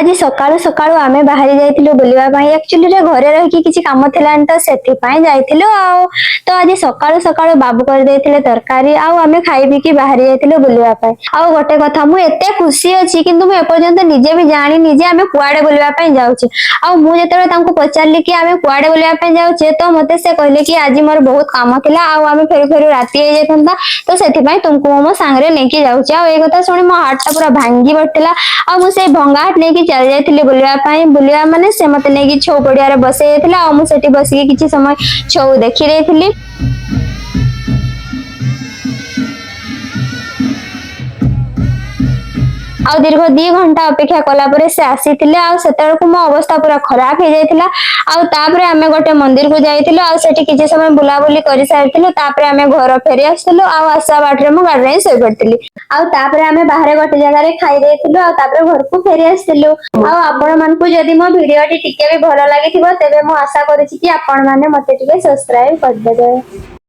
आज सकाळु सकाळु आमे बाहरी जाइथिलु बुलिबा पई एक्चुअली रे घरे रहि कि किछि काम थिलान त सेति पई जाइथिलु आ तो आज सकाळु सकाळु बाबू कर देथिले तरकारी आ आमे खाइ पी कि बाहरी जाइथिलु बुलिबा पई आ गोटे कथा मु एते खुशी अछि किंतु मु एपर्यंत निजे भी जानि निजे आमे कुआडे बुलिबा पई जाउछि आ मु जेतरे तांको पचारली कि आमे कुआडे बुलिबा पई जाउछि तो मते से कहले कि आज मोर बहुत काम थिला आ आमे फेर फेर राती ए जेतंता तो सेति पई तुमको मो सांगरे लेके जाउछि आ ए कथा सुनि मो हार्ट ता पूरा भांगी बटला आ मु से भंगाट लेके चल जाइथिले बुलिबा पई बुलिबा माने से मते नेकी छौ पडिया रे बसे जाइथिला आ मु सेठी बसी किछि समय छौ देखि रहिथिली। आ दीर्घ 2 घंटा अपेक्षा कला परे से आसीथिले आ सेतर को मो अवस्था पूरा खराब हे जाइथिला आ तापरे हमें गोटे मंदिर को जाइथिलो आ सेठी किछि समय बुलाबुली करि सारथिलो तापरे हमें घर फेरि आसथिलो आ आशा बाटरे मो गाडरे सोइ पडथिली आ तापरे हमें बाहरे गोटे जगह रे खाइ देथिलो आ तापरे घर को फेरि आसथिलो आ आपण मन को जदी मो वीडियो टी टिके भी भलो लागिथिबो तेबे मो आशा करिछि कि आपण माने मते टिके सब्सक्राइब कर देबे।